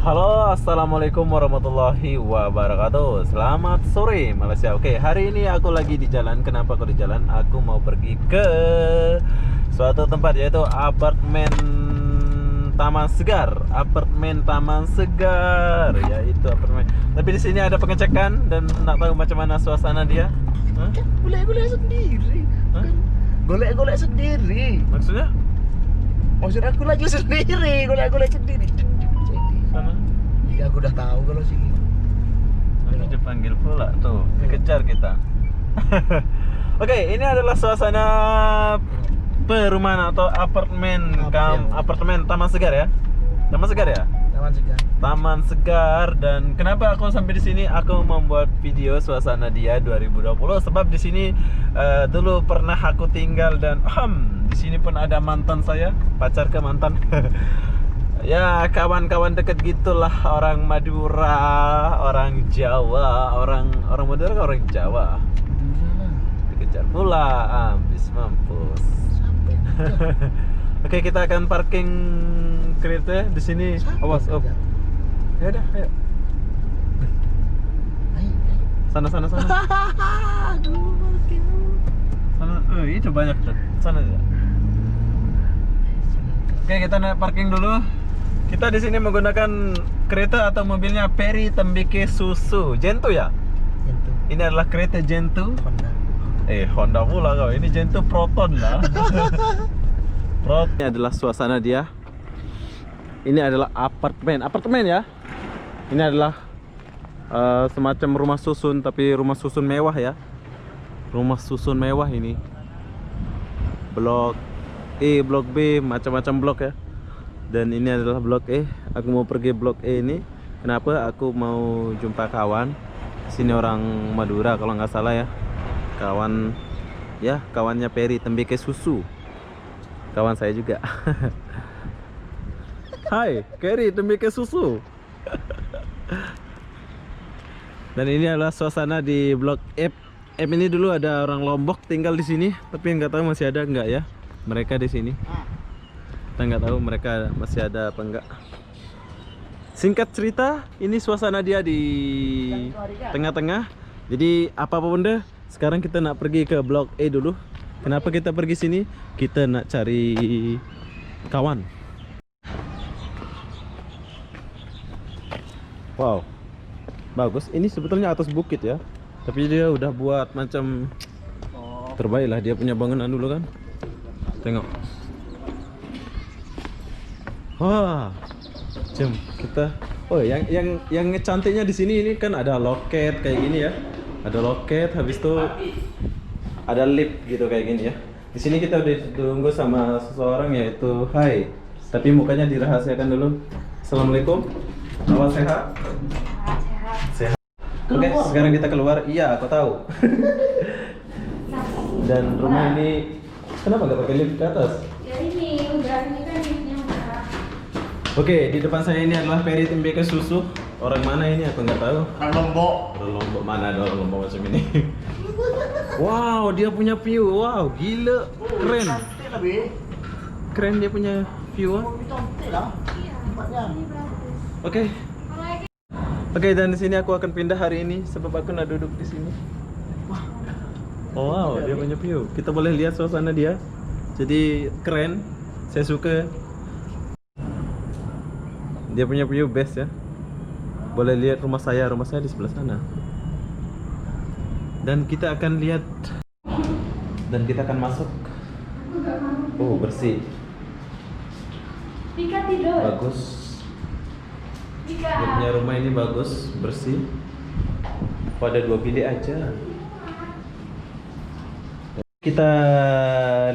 Halo, assalamualaikum warahmatullahi wabarakatuh. Selamat sore Malaysia. Oke, hari ini aku lagi di jalan. Kenapa aku di jalan? Aku mau pergi ke suatu tempat, yaitu apartemen Taman Segar. Apartemen Taman Segar, yaitu apartemen. Tapi di sini ada pengecekan dan nak tahu macam mana suasana dia. Hah? Kan golek-golek sendiri. Hah? Kan golek-golek sendiri. Maksudnya? Maksud aku lagi sendiri, golek-golek sendiri. Jadi, Sana? iya aku udah tahu kalau sini. Nanti dipanggil pula tuh, dikejar kita. Oke, ini adalah suasana perumahan atau apartemen apartemen Taman Segar ya. Taman Segar ya? Taman Segar. Taman Segar. Dan kenapa aku sampai di sini? Aku membuat video suasana dia 2020 sebab di sini dulu pernah aku tinggal dan di sini pun ada mantan saya, pacar ke mantan. Ya, kawan-kawan deket gitulah, orang Madura, orang Jawa, orang Madura ke orang Jawa. Dikejar pula, habis mampus. Sampai. Oke, kita akan parking kereta di sini. Awas, op. Ya udah, ayo. Ayo. Sana. Aduh, parkir. Sana. Itu banyak tuh. Sana aja. Oke, kita naik parking dulu. Kita di sini menggunakan kereta atau mobilnya Peri Tembike Susu. Gento ya? Itu Ini adalah kereta Gento. Honda. Honda pula kau. Ini Gento Proton lah. Proton. Ini adalah suasana dia. Ini adalah apartemen ya. Ini adalah semacam rumah susun, tapi rumah susun mewah ya. Rumah susun mewah ini. Blok E, blok B, macam-macam blok ya. Dan ini adalah blok E. Aku mau pergi blok E ini. Kenapa? Aku mau jumpa kawan. Sini orang Madura kalau nggak salah ya. Kawannya Peri Tembike Susu. Kawan saya juga. Hai, Peri Tembike Susu. Dan ini adalah suasana di blok F. F ini dulu ada orang Lombok tinggal di sini, tapi nggak tahu masih ada nggak ya mereka di sini. Kita nggak tahu mereka masih ada apa enggak. Singkat cerita, ini suasana dia di tengah-tengah. Jadi apapun deh, sekarang kita nak pergi ke blok E dulu. Kenapa kita pergi sini? Kita nak cari kawan. Wow, bagus. Ini sebetulnya atas bukit ya, tapi dia udah buat macam terbaik lah. Dia punya bangunan dulu kan. Tengok. Wah, jom kita. Oh, yang cantiknya di sini ini kan ada loket kayak gini ya. Ada loket, habis itu ada lift gitu kayak gini ya. Di sini kita udah ditunggu sama seseorang, yaitu Hai. Tapi mukanya dirahasiakan dulu. Assalamualaikum. Awal sehat? Sehat. Oke, sekarang kita keluar. Iya, aku tahu. Dan rumah ini kenapa nggak pakai lift ke atas? Ya ini kan liftnya udah. Oke, di depan saya ini adalah Peri Tembike Susu. Orang mana ini? Aku nggak tahu. Orang Lombok. Orang Lombok mana ada orang Lombok macam ini? Wow, dia punya view. Wow, gila, keren. Cantik lah, Be. Keren dia punya view. Oh, cantik lah. Tempatnya. Ini bagus. Oke. Kalau lagi Oke, dan di sini aku akan pindah hari ini sebab aku nak duduk di sini. Oh, wow, dia punya view. Kita boleh lihat suasana dia. Jadi keren. Saya suka. Dia punya view best ya. Boleh lihat rumah saya di sebelah sana. Dan kita akan lihat. Dan kita akan masuk. Oh, bersih. Dika tidur. Bagus. Dika. Dia punya rumah ini bagus, bersih. Oh, ada 2 bilik aja. Kita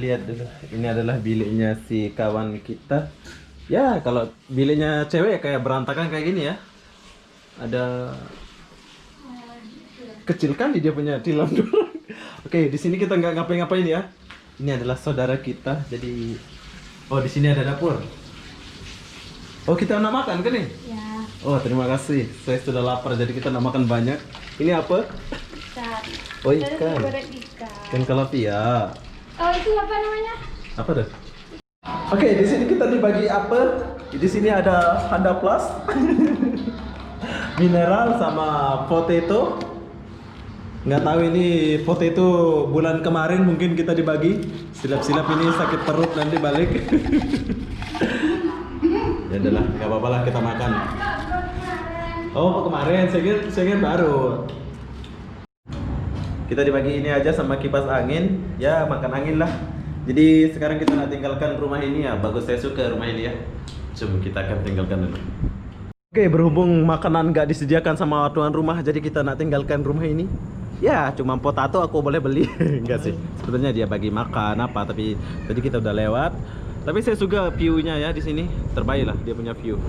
lihat dulu. Ini adalah biliknya si kawan kita. Ya, kalau biliknya cewek kayak berantakan kayak gini ya. Ada kecil kali dia punya tilam dulu. Oke, di sini kita nggak ngapain-ngapain ya. Ini adalah saudara kita. Jadi, oh di sini ada dapur. Oh, kita nak makan kan nih? Ya. Oh, terima kasih. Saya sudah lapar, jadi kita nak makan banyak. Ini apa? Ikan. Oh, Kita ikan. goreng ikan. Ikan kalapia. Oh itu apa namanya? Apa dah? Oke, di sini kita dibagi apa? Di sini ada Handa Plus, mineral sama potato. Nggak tahu ini potato bulan kemarin mungkin kita dibagi. Silap-silap ini sakit perut nanti balik. Ya udahlah, nggak apa-apa lah kita makan. Oh kemarin, saya kira baru. Kita dibagi ini aja sama kipas angin, ya makan angin lah. Jadi sekarang kita nak tinggalkan rumah ini ya. Bagus, saya suka rumah ini ya. Coba kita akan tinggalkan dulu. Oke, berhubung makanan nggak disediakan sama tuan rumah, jadi kita nak tinggalkan rumah ini. Ya, cuma potato aku boleh beli. Enggak sih. Sebenarnya dia bagi makan apa, tapi tadi kita udah lewat. Tapi saya suka view-nya ya di sini. Terbaik lah dia punya view.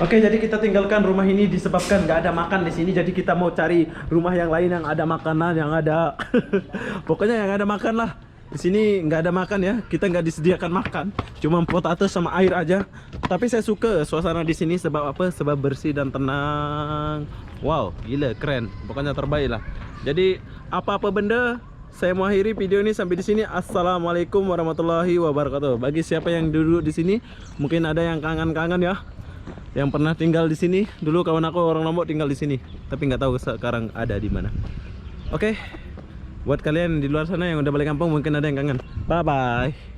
Oke, jadi kita tinggalkan rumah ini disebabkan nggak ada makan di sini. Jadi kita mau cari rumah yang lain yang ada makanan, yang ada pokoknya yang ada makan lah. Di sini nggak ada makan ya. Kita nggak disediakan makan. Cuma potato sama air aja. Tapi saya suka suasana di sini sebab apa? Sebab bersih dan tenang. Wow, gila, keren. Pokoknya terbaik lah. Jadi apa-apa benda, saya mau akhiri video ini sampai di sini. Assalamualaikum warahmatullahi wabarakatuh. Bagi siapa yang duduk di sini, mungkin ada yang kangen-kangen ya, yang pernah tinggal di sini. Dulu kawan aku orang Lombok tinggal di sini, tapi nggak tahu sekarang ada di mana. Oke, buat kalian di luar sana yang udah balik kampung, mungkin ada yang kangen. Bye bye.